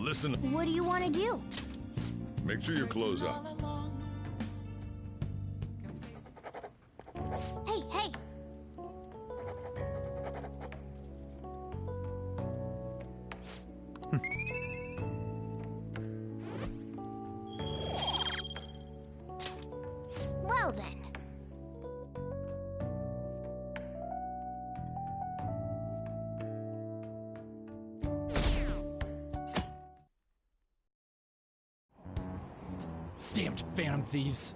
listen. What do you want to do? Make sure your clothes up. Hey, hey! Well then. Damned Phantom Thieves.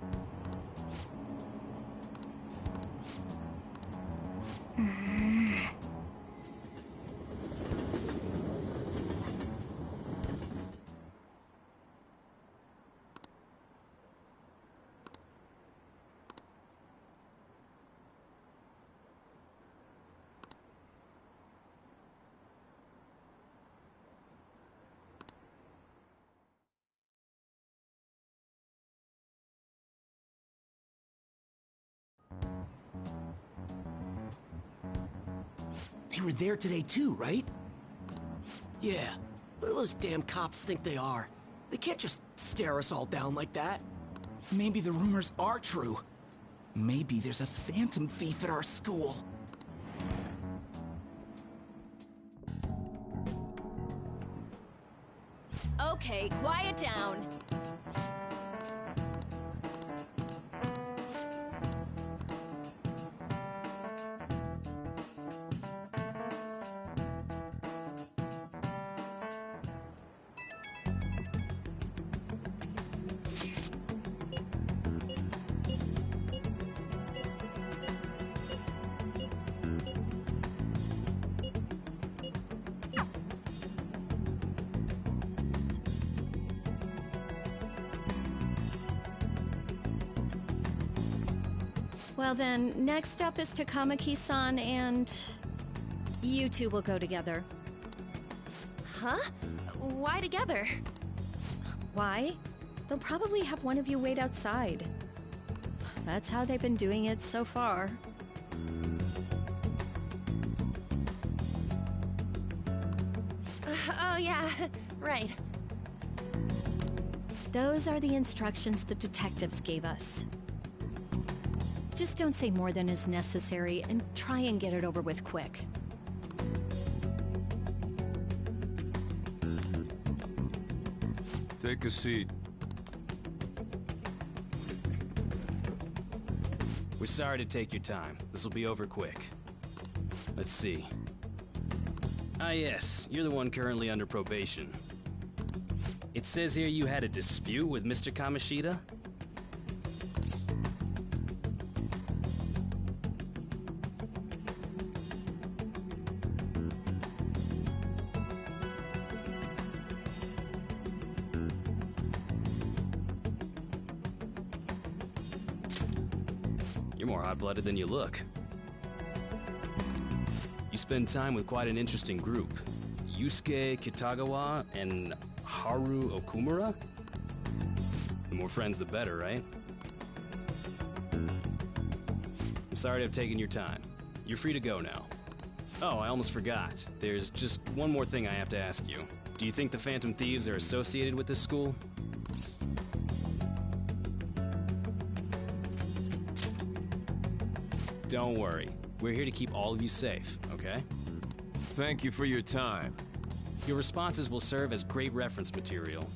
They were there today too, right? Yeah. What do those damn cops think they are? They can't just stare us all down like that. Maybe the rumors are true. Maybe there's a Phantom Thief at our school. Okay, quiet down. Well then, next up is Takamaki-san, and you two will go together. Huh? Why together? Why? They'll probably have one of you wait outside. That's how they've been doing it so far. Oh yeah, right. Those are the instructions the detectives gave us. Just don't say more than is necessary, and try and get it over with quick. Take a seat. We're sorry to take your time. This will be over quick. Let's see. Ah yes, you're the one currently under probation. It says here you had a dispute with Mr. Kamoshida? You're more hot-blooded than you look. You spend time with quite an interesting group. Yusuke Kitagawa and Haru Okumura? The more friends, the better, right? I'm sorry to have taken your time. You're free to go now. Oh, I almost forgot. There's just one more thing I have to ask you. Do you think the Phantom Thieves are associated with this school? Don't worry. We're here to keep all of you safe, okay? Thank you for your time. Your responses will serve as great reference material.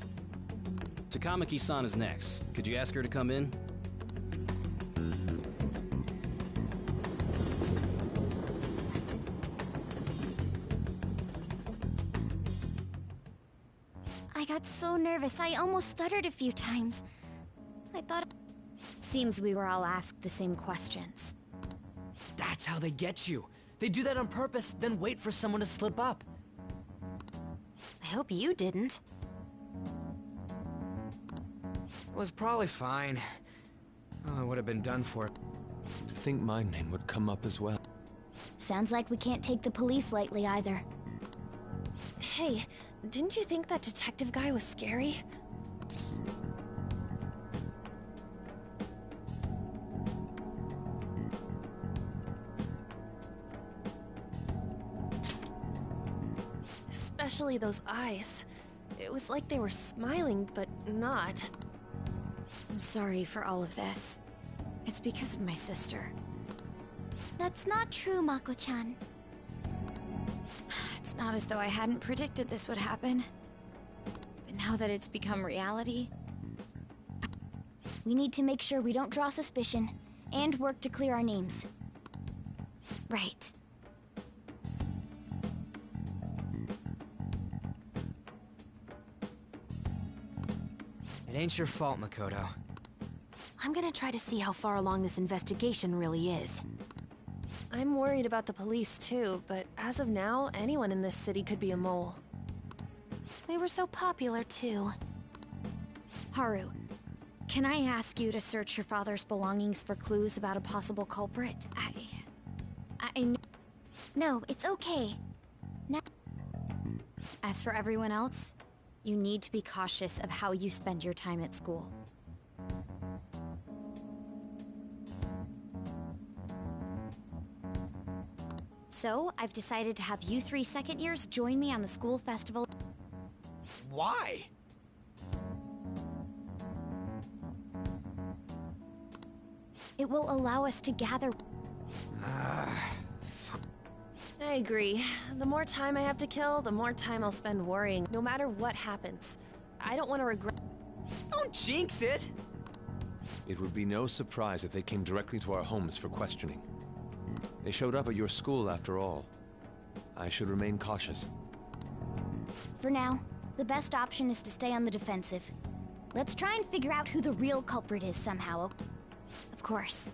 Takamaki-san is next. Could you ask her to come in? I got so nervous, I almost stuttered a few times. I thought... Seems we were all asked the same questions. That's how they get you. They do that on purpose, then wait for someone to slip up. I hope you didn't. Was probably fine. Oh, it would have been done for. To think my name would come up as well. Sounds like we can't take the police lightly either. Hey, didn't you think that detective guy was scary? Especially those eyes. It was like they were smiling, but not. I'm sorry for all of this. It's because of my sister. That's not true, Mako-chan. It's not as though I hadn't predicted this would happen. But now that it's become reality... We need to make sure we don't draw suspicion, and work to clear our names. Right. It ain't your fault, Makoto. I'm gonna try to see how far along this investigation really is. I'm worried about the police too, but as of now, anyone in this city could be a mole. We were so popular, too. Haru, can I ask you to search your father's belongings for clues about a possible culprit? No, it's okay. As for everyone else, you need to be cautious of how you spend your time at school. So, I've decided to have you three second years join me on the school festival. Why? It will allow us to gather... I agree. The more time I have to kill, the more time I'll spend worrying, no matter what happens. I don't want to regret... Don't jinx it! It would be no surprise if they came directly to our homes for questioning. They showed up at your school after all. I should remain cautious. For now, the best option is to stay on the defensive. Let's try and figure out who the real culprit is somehow. Of course.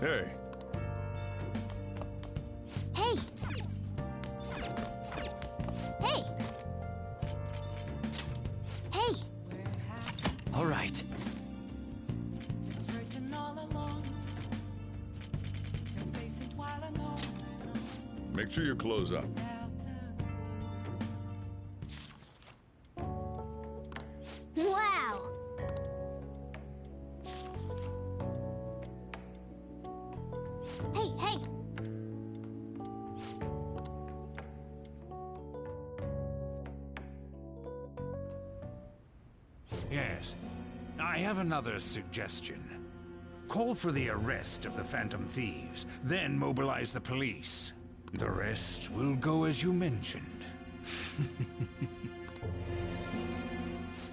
Hey. Hey! Hey! Hey! All right. Make sure you close up. Wow! Hey, hey! Yes. I have another suggestion. Call for the arrest of the Phantom Thieves, then mobilize the police. The rest will go as you mentioned.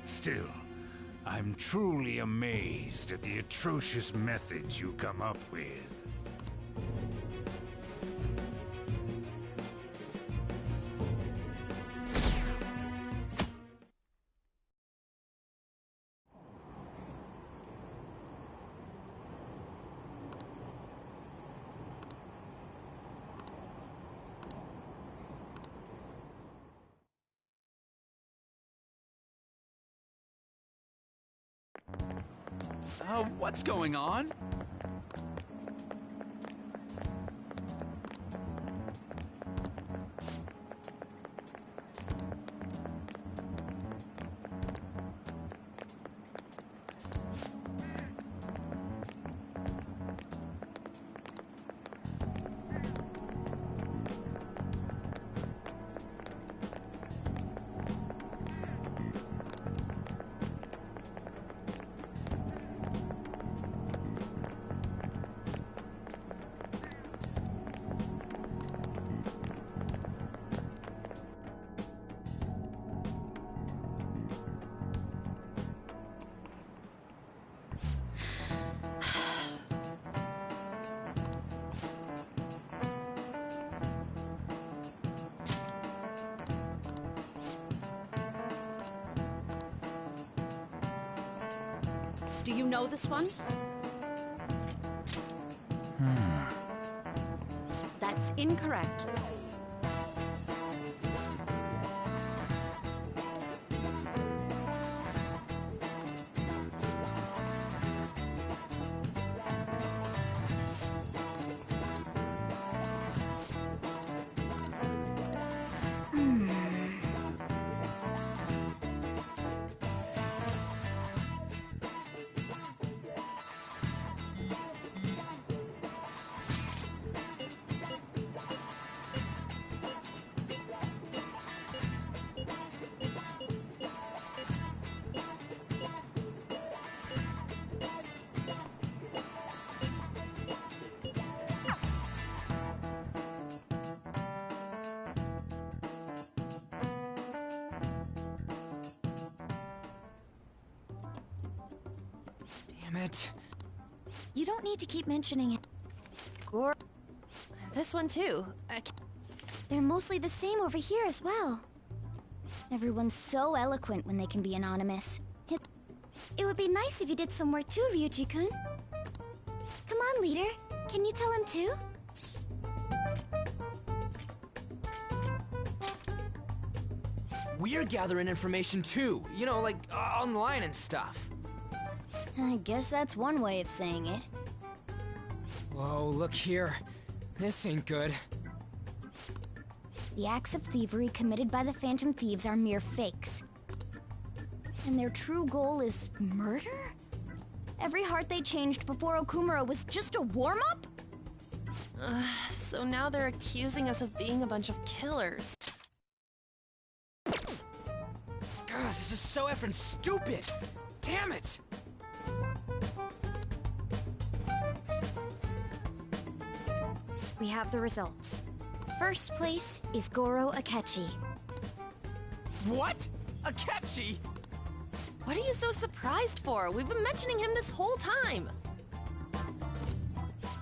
Still, I'm truly amazed at the atrocious methods you come up with. What's going on? Do you know this one? That's incorrect. Damn it. You don't need to keep mentioning it. Or this one too. They're mostly the same over here as well. Everyone's so eloquent when they can be anonymous. It would be nice if you did some work too, Ryuji-kun. Come on, leader. Can you tell him too? We're gathering information too, you know, like online and stuff. I guess that's one way of saying it. Whoa, look here. This ain't good. The acts of thievery committed by the Phantom Thieves are mere fakes. And their true goal is murder? Every heart they changed before Okumura was just a warm-up? So now they're accusing us of being a bunch of killers. God, this is so effing stupid! Damn it! We have the results. First place is Goro Akechi. What? Akechi? What are you so surprised for? We've been mentioning him this whole time.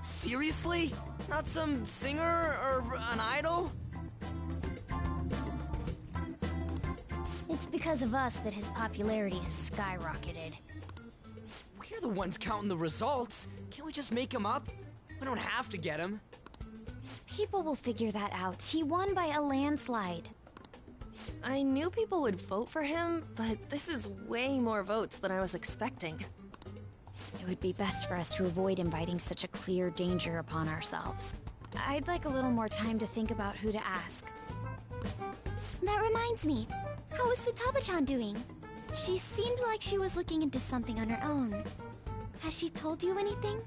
Seriously? Not some singer or an idol? It's because of us that his popularity has skyrocketed. We're the ones counting the results. Can't we just make him up? We don't have to get him. People will figure that out. He won by a landslide. I knew people would vote for him, but this is way more votes than I was expecting. It would be best for us to avoid inviting such a clear danger upon ourselves. I'd like a little more time to think about who to ask. That reminds me. How is Futaba-chan doing? She seemed like she was looking into something on her own. Has she told you anything?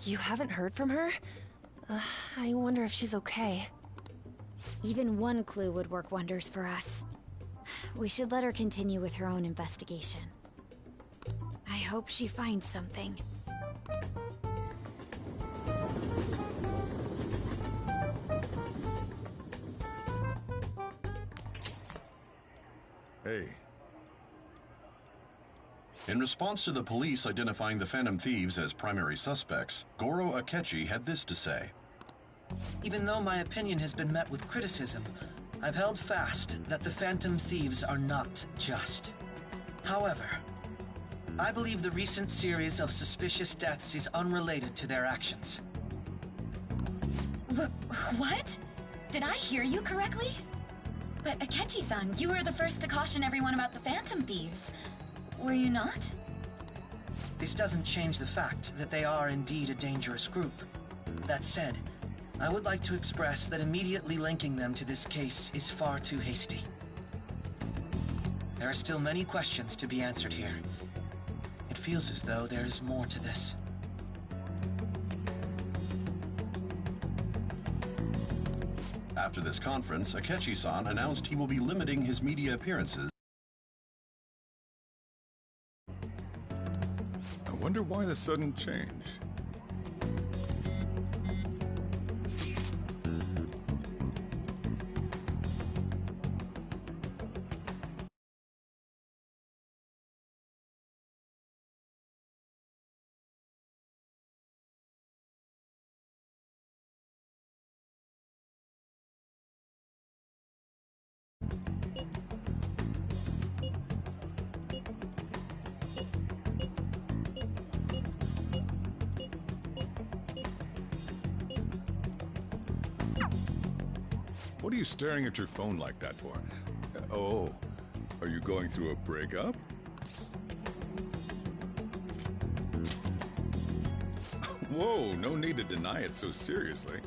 You haven't heard from her? I wonder if she's okay. Even one clue would work wonders for us. We should let her continue with her own investigation. I hope she finds something. Hey. In response to the police identifying the Phantom Thieves as primary suspects, Goro Akechi had this to say. Even though my opinion has been met with criticism, I've held fast that the Phantom Thieves are not just. However, I believe the recent series of suspicious deaths is unrelated to their actions. What? Did I hear you correctly? But Akechi-san, you were the first to caution everyone about the Phantom Thieves. Were you not? This doesn't change the fact that they are indeed a dangerous group. That said, I would like to express that immediately linking them to this case is far too hasty. There are still many questions to be answered here. It feels as though there is more to this. After this conference, Akechi-san announced he will be limiting his media appearances. I wonder why the sudden change. What are you staring at your phone like that for? Oh, are you going through a breakup? Whoa, no need to deny it so seriously.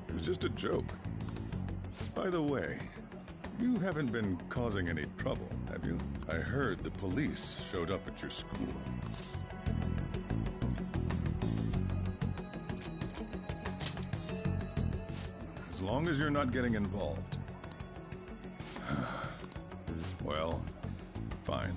It was just a joke. By the way, you haven't been causing any trouble, have you? I heard the police showed up at your school. As long as you're not getting involved. Well, fine.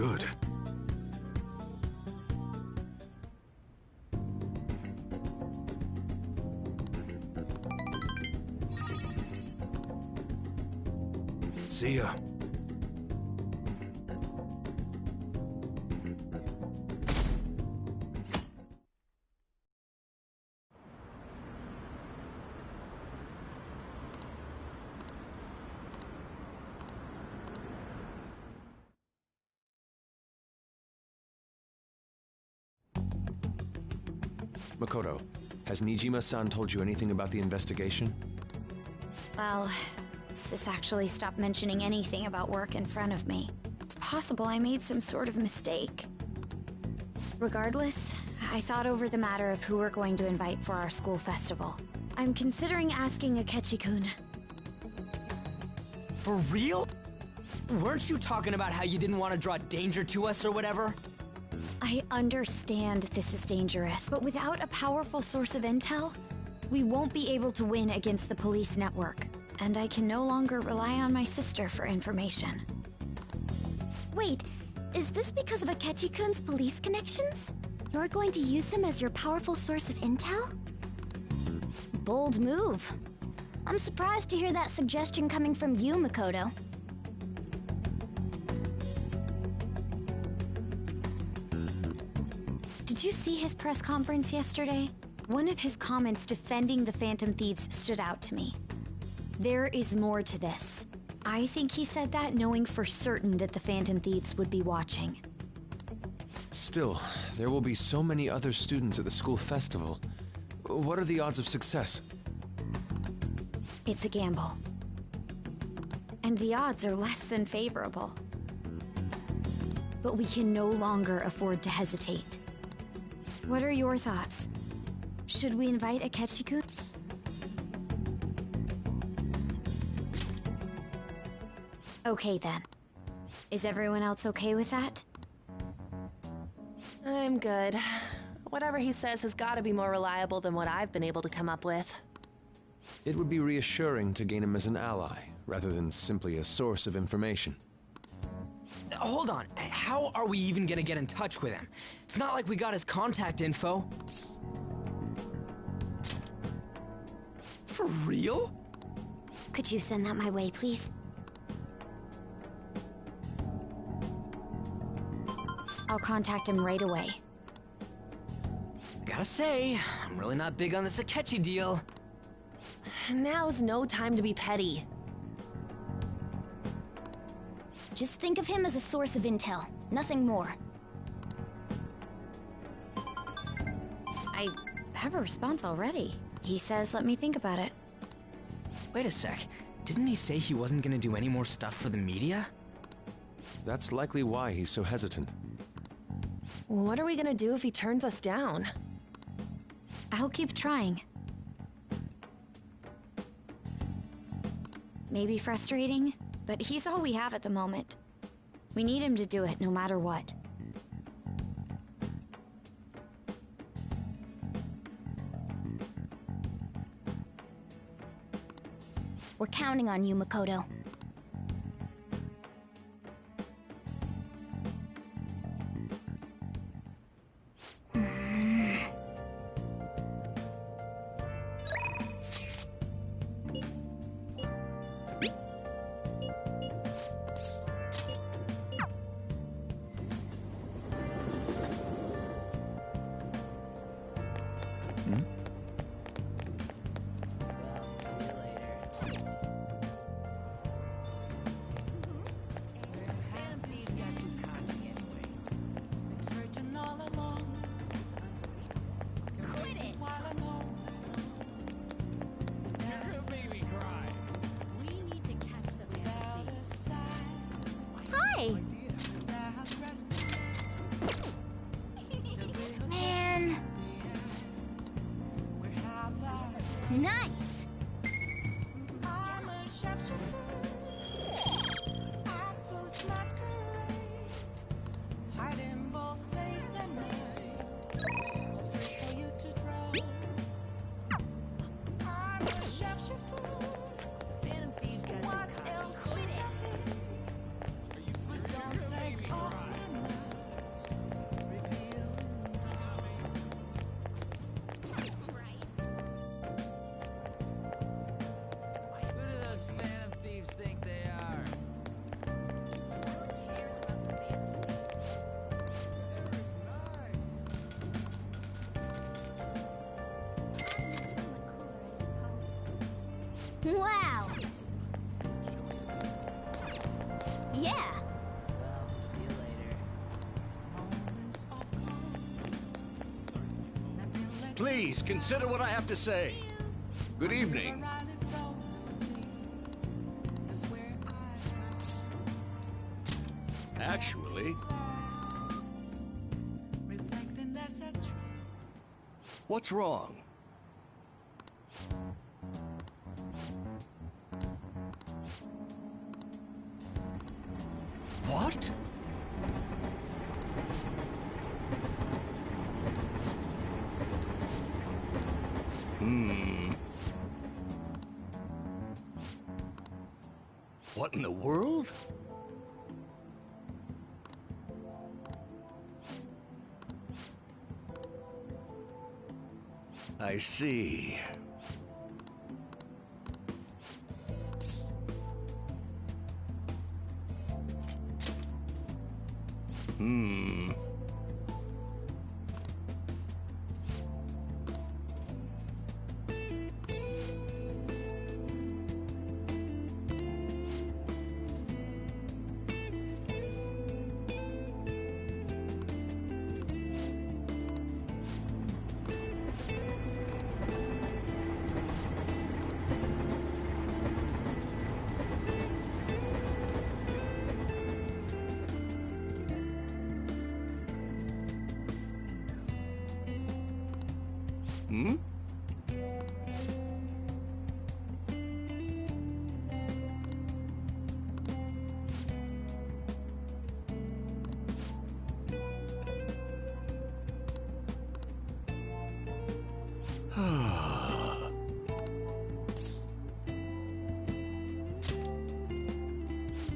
good. See ya. Makoto, has Nijima-san told you anything about the investigation? Well, Sis actually stopped mentioning anything about work in front of me. It's possible I made some sort of mistake. Regardless, I thought over the matter of who we're going to invite for our school festival. I'm considering asking Akechi-kun. For real? Weren't you talking about how you didn't want to draw danger to us or whatever? I understand this is dangerous, but without a powerful source of intel, we won't be able to win against the police network. And I can no longer rely on my sister for information. Wait, is this because of Akechi-kun's police connections? You're going to use him as your powerful source of intel? Bold move. I'm surprised to hear that suggestion coming from you, Makoto. Did you see his press conference yesterday? One of his comments defending the Phantom Thieves stood out to me. There is more to this. I think he said that knowing for certain that the Phantom Thieves would be watching. Still, there will be so many other students at the school festival. What are the odds of success? It's a gamble. And the odds are less than favorable. But we can no longer afford to hesitate. What are your thoughts? Should we invite Akechi-kun? Okay then. Is everyone else okay with that? I'm good. Whatever he says has got to be more reliable than what I've been able to come up with. It would be reassuring to gain him as an ally, rather than simply a source of information. Hold on, how are we even gonna get in touch with him? It's not like we got his contact info. For real? Could you send that my way, please? I'll contact him right away. Gotta say, I'm really not big on this Akechi deal. Now's no time to be petty. Just think of him as a source of intel, nothing more. I have a response already. He says let me think about it. Wait a sec, didn't he say he wasn't gonna do any more stuff for the media? That's likely why he's so hesitant. What are we gonna do if he turns us down? I'll keep trying. Maybe frustrating, but he's all we have at the moment. We need him to do it no matter what. We're counting on you, Makoto. Man. Nice. Wow. Yeah. See you later. Please, consider what I have to say. Good evening. Actually... What's wrong? What? What in the world? I see.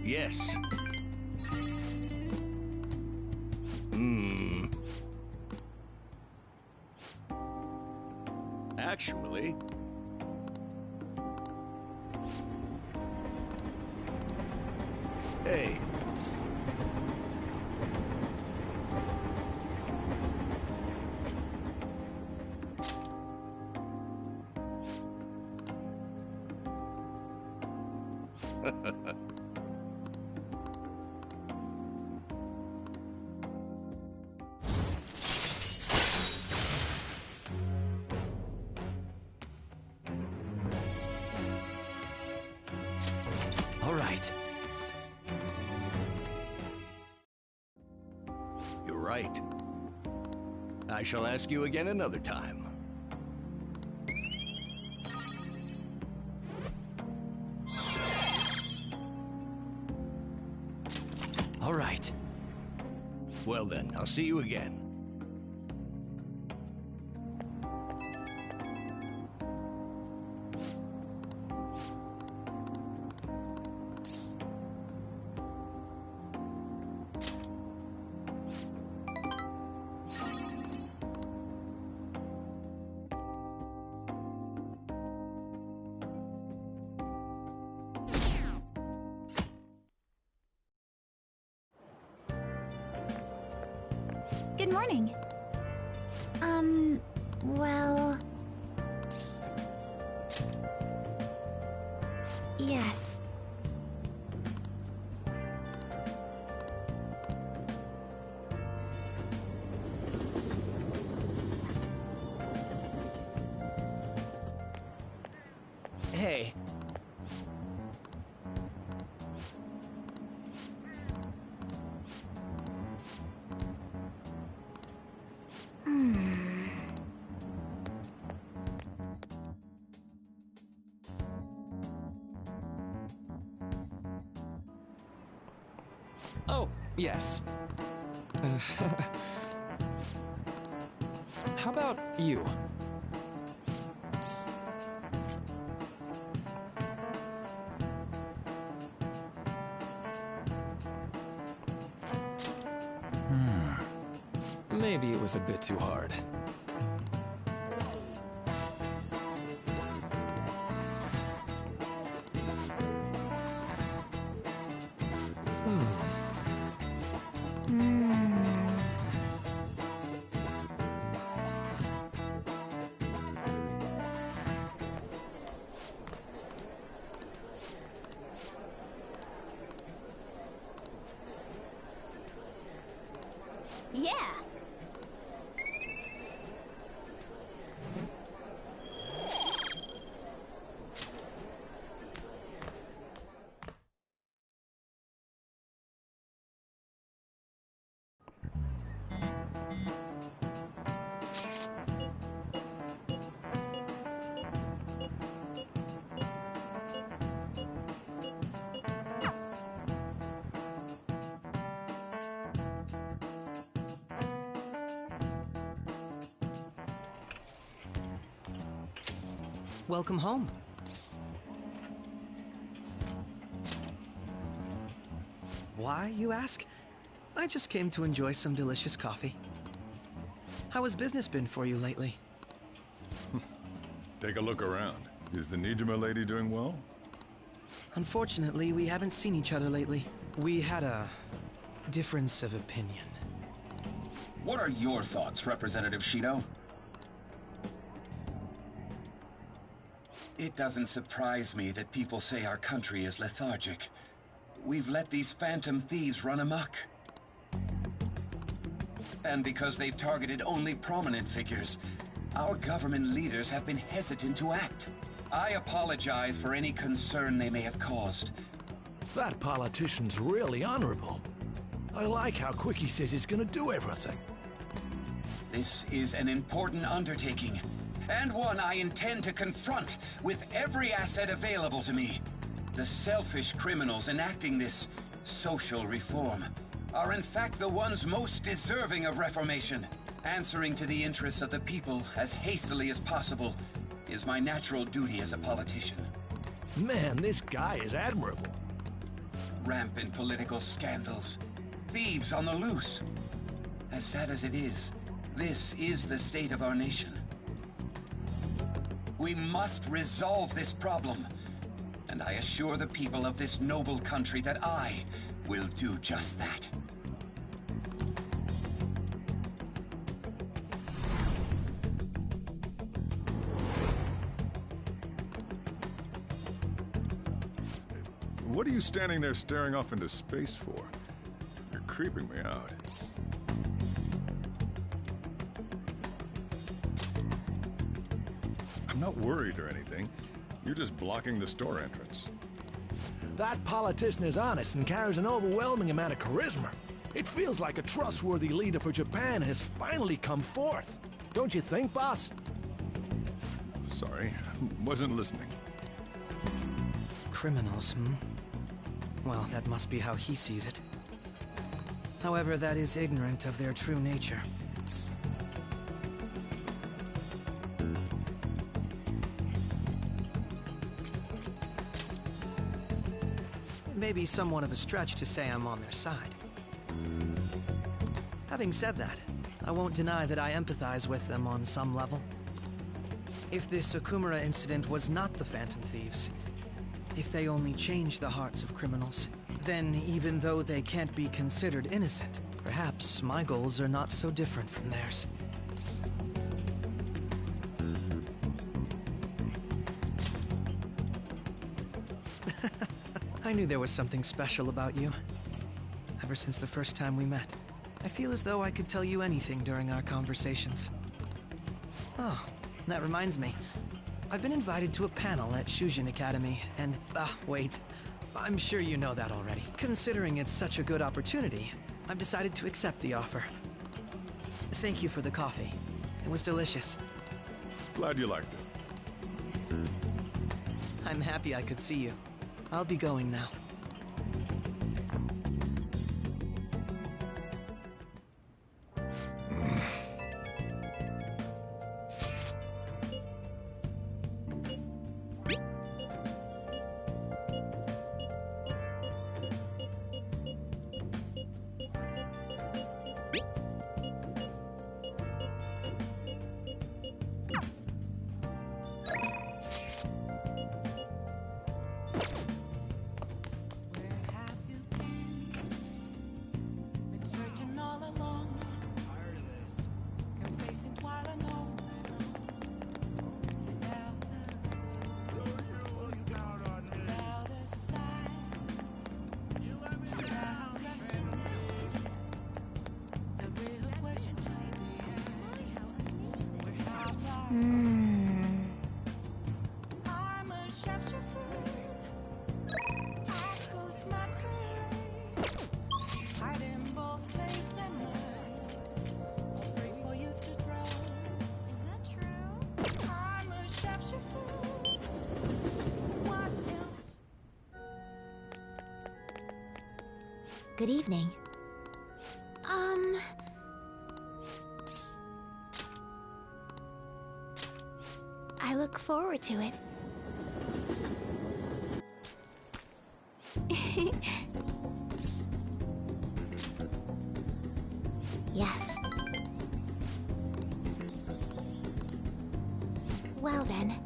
Yes. Actually... Hey. All right. You're right. I shall ask you again another time. All right. Well then, I'll see you again. Good morning. Well... Yes. Hey. Oh, yes. How about you? Maybe it was a bit too hard. welcome home. Why, you ask? I just came to enjoy some delicious coffee. How has business been for you lately? Take a look around. Is the Nijima lady doing well? Unfortunately, we haven't seen each other lately. We had a difference of opinion. What are your thoughts, Representative Shido? It doesn't surprise me that people say our country is lethargic. We've let these phantom thieves run amok. And because they've targeted only prominent figures, our government leaders have been hesitant to act. I apologize for any concern they may have caused. That politician's really honorable. I like how quick he says he's gonna do everything. This is an important undertaking, and one I intend to confront with every asset available to me. The selfish criminals enacting this social reform are in fact the ones most deserving of reformation. Answering to the interests of the people as hastily as possible is my natural duty as a politician. Man, this guy is admirable. Rampant political scandals, thieves on the loose. As sad as it is, this is the state of our nation. We must resolve this problem, and I assure the people of this noble country that I will do just that. What are you standing there staring off into space for? You're creeping me out. I'm not worried or anything. You're just blocking the store entrance. That politician is honest and carries an overwhelming amount of charisma. It feels like a trustworthy leader for Japan has finally come forth. Don't you think, boss? Sorry, wasn't listening. Criminals, hmm? Well, that must be how he sees it. However, that is ignorant of their true nature. It may be somewhat of a stretch to say I'm on their side. Having said that, I won't deny that I empathize with them on some level. If this Okumura incident was not the Phantom Thieves, if they only change the hearts of criminals, then even though they can't be considered innocent, perhaps my goals are not so different from theirs. I knew there was something special about you. Ever since the first time we met, I feel as though I could tell you anything during our conversations. Oh, that reminds me. I've been invited to a panel at Shujin Academy, and... wait. I'm sure you know that already. Considering it's such a good opportunity, I've decided to accept the offer. Thank you for the coffee. It was delicious. Glad you liked it. I'm happy I could see you. I'll be going now. Good evening. I look forward to it. Yes. Well then.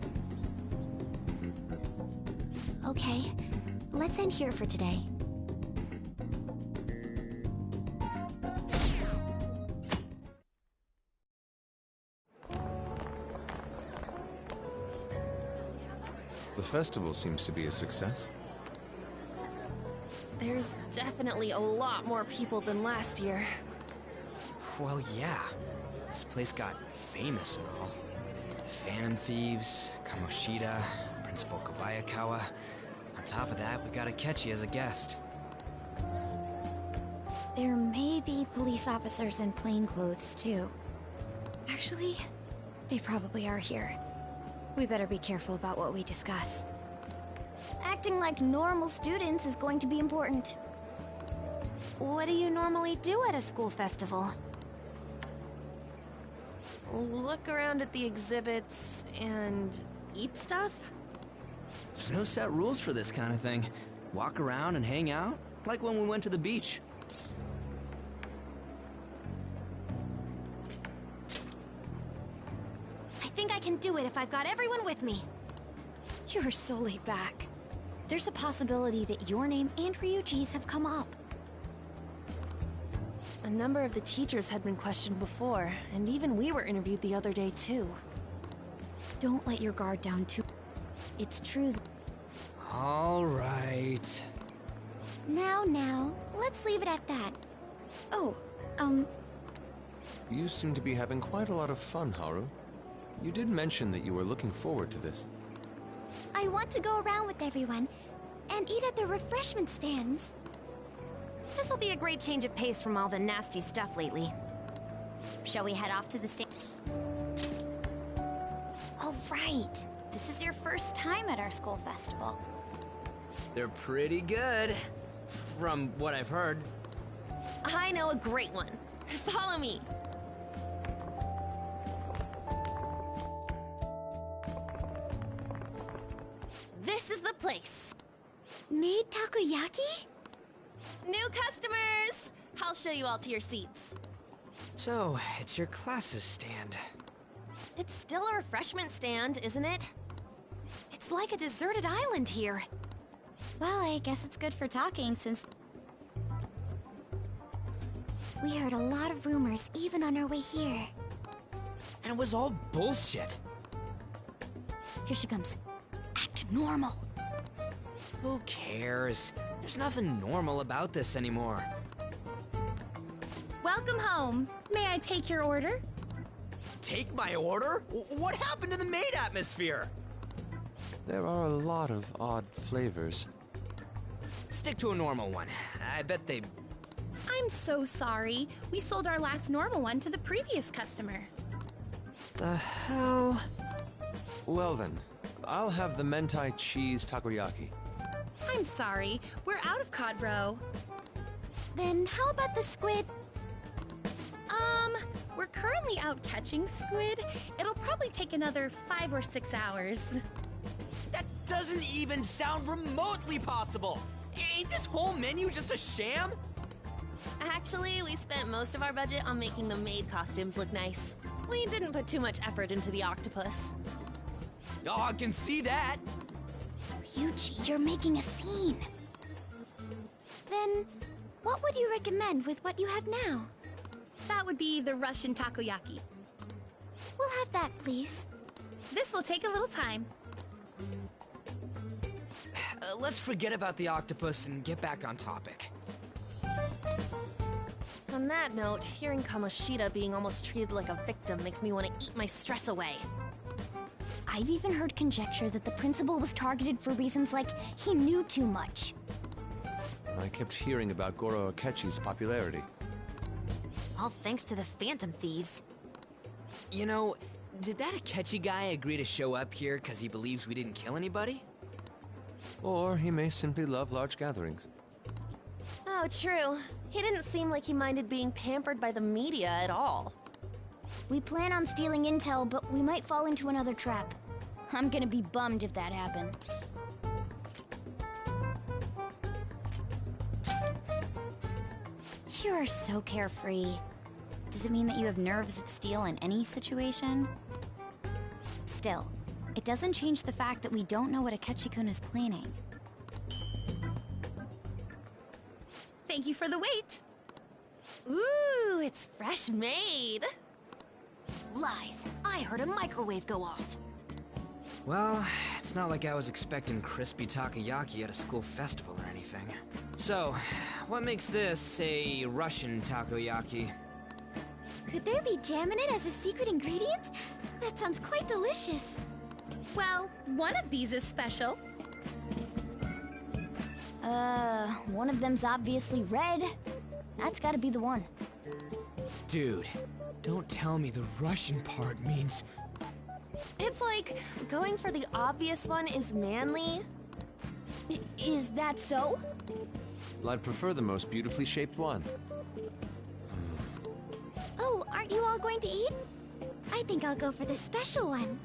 Okay, let's end here for today. The festival seems to be a success. There's definitely a lot more people than last year. Well, yeah. This place got famous and all. Phantom Thieves, Kamoshida, Principal Kobayakawa. On top of that, we got Akechi as a guest. There may be police officers in plainclothes, too. Actually, they probably are here. We better be careful about what we discuss. Acting like normal students is going to be important. What do you normally do at a school festival? Look around at the exhibits and eat stuff? There's no set rules for this kind of thing. Walk around and hang out, like when we went to the beach. I think I can do it if I've got everyone with me. You're so laid back. There's a possibility that your name and Ryuji's have come up. A number of the teachers had been questioned before, and even we were interviewed the other day too. Don't let your guard down too. It's true. All right. Now, let's leave it at that. Oh, You seem to be having quite a lot of fun, Haru. You did mention that you were looking forward to this. I want to go around with everyone and eat at the refreshment stands. This'll be a great change of pace from all the nasty stuff lately. Shall we head off to the stage? Oh, right. This is your first time at our school festival. They're pretty good, from what I've heard. I know a great one. Follow me. This is the place. Made takoyaki? New customers! I'll show you all to your seats. So, it's your class's stand. It's still a refreshment stand, isn't it? It's like a deserted island here. Well, I guess it's good for talking since... We heard a lot of rumors even on our way here. And it was all bullshit. Here she comes. Act normal. Who cares? There's nothing normal about this anymore. Welcome home. May I take your order? Take my order? What happened to the maid atmosphere? There are a lot of odd flavors. Stick to a normal one. I bet they... I'm so sorry. We sold our last normal one to the previous customer. The hell? Well then, I'll have the mentai cheese takoyaki. I'm sorry. We're out of cod roe. Then how about the squid? We're currently out catching squid. It'll probably take another 5 or 6 hours. That doesn't even sound remotely possible! Ain't this whole menu just a sham? Actually, we spent most of our budget on making the maid costumes look nice. We didn't put too much effort into the octopus. Oh, I can see that! Ryuji, you're making a scene. Then, what would you recommend with what you have now? That would be the Russian takoyaki. We'll have that, please. This will take a little time. Let's forget about the octopus and get back on topic. On that note, hearing Kamoshida being almost treated like a victim makes me want to eat my stress away. I've even heard conjecture that the principal was targeted for reasons like he knew too much. I kept hearing about Goro Akechi's popularity. All thanks to the Phantom Thieves. You know, did that Akechi guy agree to show up here because he believes we didn't kill anybody? Or he may simply love large gatherings. Oh, true. He didn't seem like he minded being pampered by the media at all. We plan on stealing intel, but we might fall into another trap. I'm gonna be bummed if that happens. You are so carefree. Does it mean that you have nerves of steel in any situation? Still, it doesn't change the fact that we don't know what Akechi-kun is planning. Thank you for the wait. Ooh, it's fresh made. Lies. I heard a microwave go off. Well, it's not like I was expecting crispy takoyaki at a school festival or anything. So, what makes this a Russian takoyaki? Could there be jam in it as a secret ingredient? That sounds quite delicious. Well, one of these is special. One of them's obviously red. That's gotta be the one. Dude, don't tell me the Russian part means... It's like going for the obvious one is manly. Is that so? Well, I'd prefer the most beautifully shaped one. Oh, aren't you all going to eat? I think I'll go for the special one.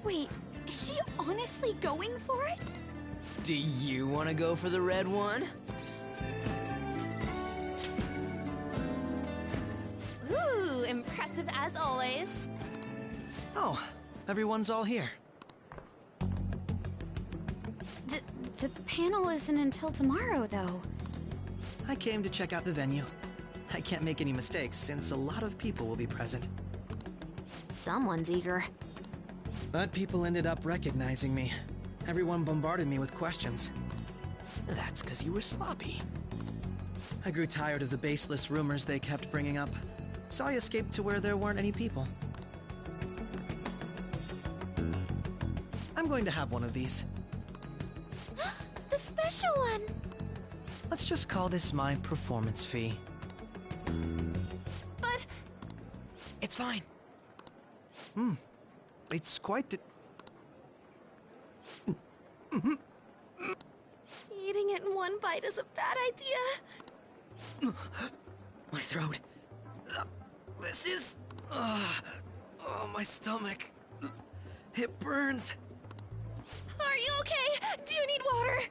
Wait, is she honestly going for it? Do you want to go for the red one? Ooh, impressive as always. Oh, everyone's all here. The panel isn't until tomorrow, though. I came to check out the venue. I can't make any mistakes since a lot of people will be present. Someone's eager. But people ended up recognizing me. Everyone bombarded me with questions. That's because you were sloppy. I grew tired of the baseless rumors they kept bringing up, so I escaped to where there weren't any people. I'm going to have one of these. The special one! Let's just call this my performance fee. But... It's fine. It's quite the... Eating it in one bite is a bad idea. My throat. This is... oh, my stomach. It burns. Are you okay? Do you need water?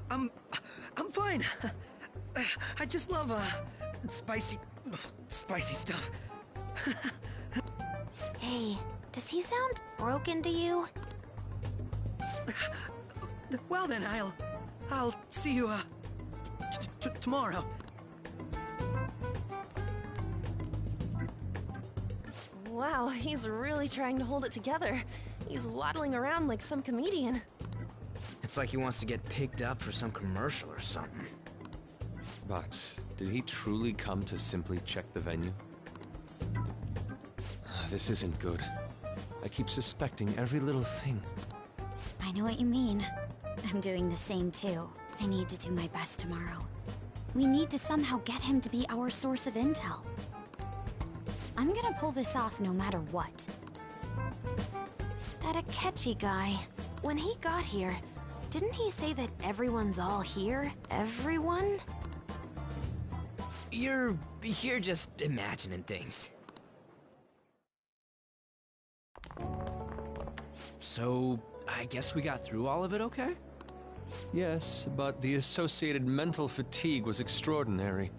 I'm fine. I just love, spicy stuff. Hey, does he sound broken to you? Well then, I'll see you, tomorrow. Wow, he's really trying to hold it together. He's waddling around like some comedian. It's like he wants to get picked up for some commercial or something. But did he truly come to simply check the venue? This isn't good. I keep suspecting every little thing. I know what you mean. I'm doing the same too. I need to do my best tomorrow. We need to somehow get him to be our source of intel. I'm gonna pull this off no matter what. That Akechi guy, when he got here, didn't he say that everyone's all here? Everyone? You're just imagining things. So, I guess we got through all of it okay? Yes, but the associated mental fatigue was extraordinary.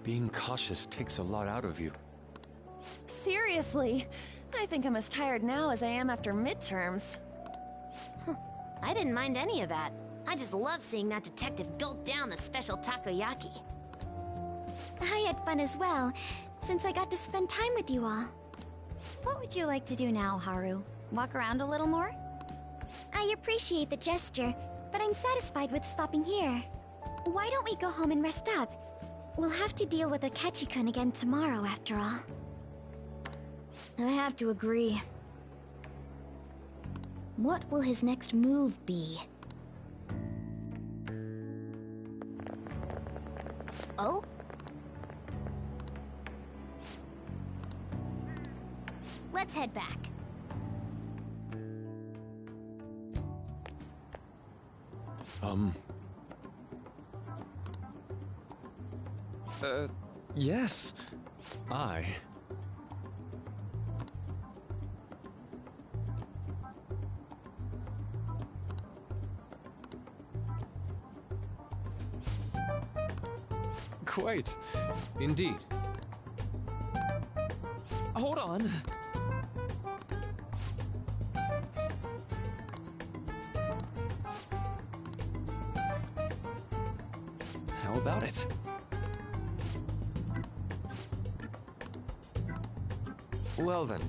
Being cautious takes a lot out of you. Seriously, I think I'm as tired now as I am after midterms. I didn't mind any of that. I just love seeing that detective gulp down the special takoyaki. I had fun as well, since I got to spend time with you all. What would you like to do now, Haru? Walk around a little more? I appreciate the gesture, but I'm satisfied with stopping here. Why don't we go home and rest up? We'll have to deal with Akechi-kun again tomorrow, after all. I have to agree. What will his next move be? Oh? Let's head back. Yes. Quite. Indeed. Hold on. How about it? Well then.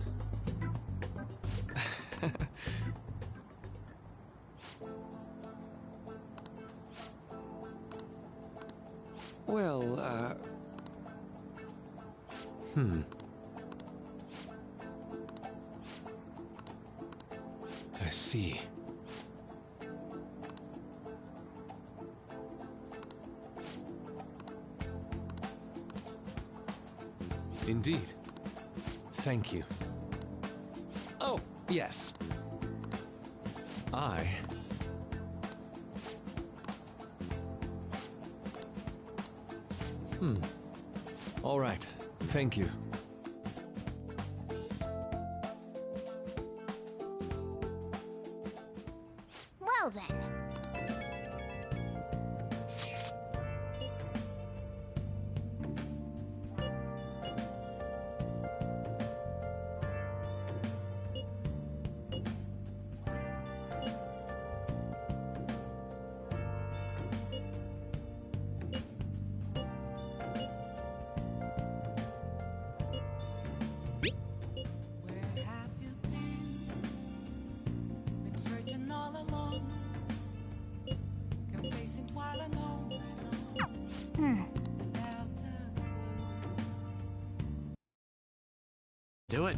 Well, I see. Indeed. Thank you. Oh, yes. I... All right. Thank you. Well then. Do it.